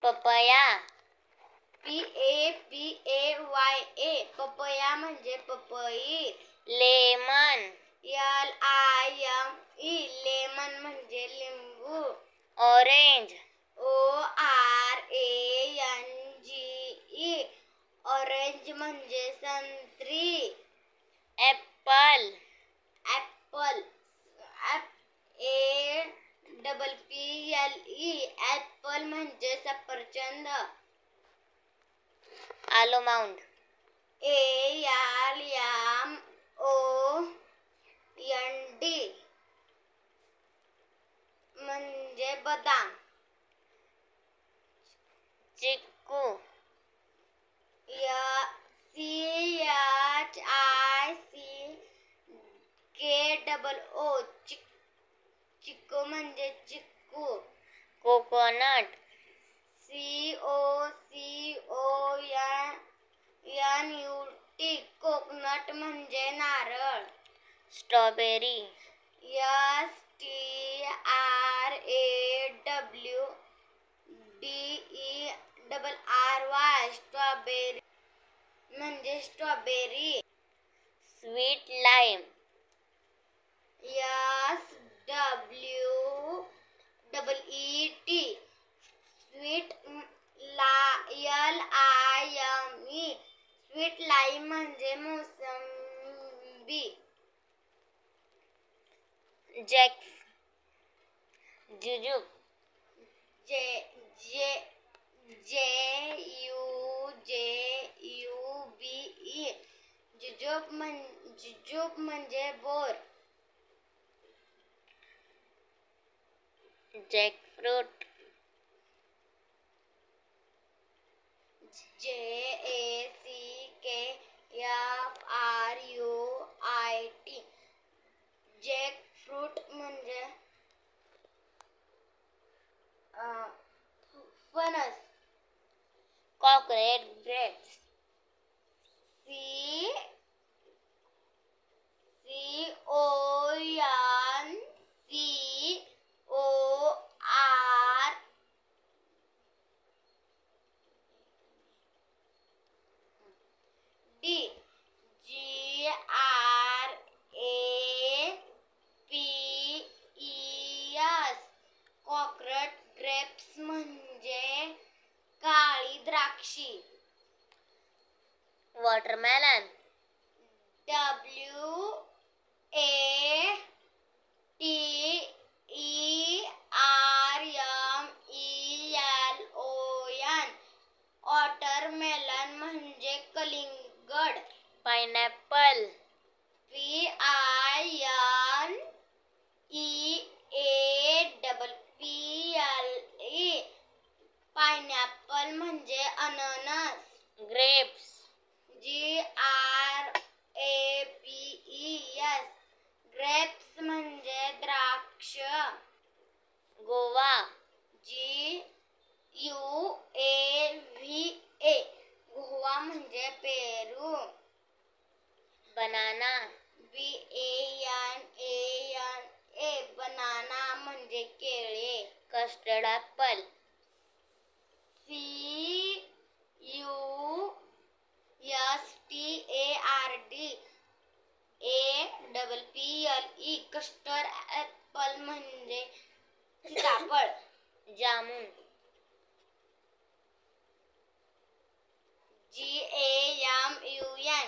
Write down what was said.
Papaya. PAPAYA papaya म्हणजे पपई. Lemon. LIME lemon म्हणजे लिंबू. ऑरेंज. ORANGE ऑरेंज म्हणजे संत्री. ॲपल. ॲपल APPLE ॲपल म्हणजे सफरचंद. आलमंड. ALMOND म्हणजे बदाम. चिक्कू. CHICKOO चिक्कू म्हणजे चिक्कू. कोकोनट. COCONUT कोकोनट म्हणजे नारळ. स्ट्रॉबेरी. STRAWBERRY स्ट्रॉबेरी म्हणजे strawberry. Sweet lime. SWEET sweet LIME sweet lime म्हणजे मोसंबी. जुजुब. JUJUBE जुजूब म्हणजे बोर. जॅकफ्रूट. JACKFRUIT जॅकफ्रूट म्हणजे फणस. कॉकरेट ग्रेप्स. CORAPES कॉकरेट ग्रेप्स म्हणजे काळी द्राक्षी. वॉटरमेलन. WATERMELON वॉटरमेलन म्हणजे कलिंगड. पाइनएप्पल. PINEAPPLE पाइनएप्पल म्हणजे अननस. ग्रेप्स. GRAPES ग्रेप्स म्हणजे द्राक्ष. गोवा. GUAVA गोवा म्हणजे पेरू. बनाना. BANANA बनाना म्हणजे केळे. Custard apple. CUSTARDAPPLE custard apple म्हणजे सीताफळ. जामुन. JAMUN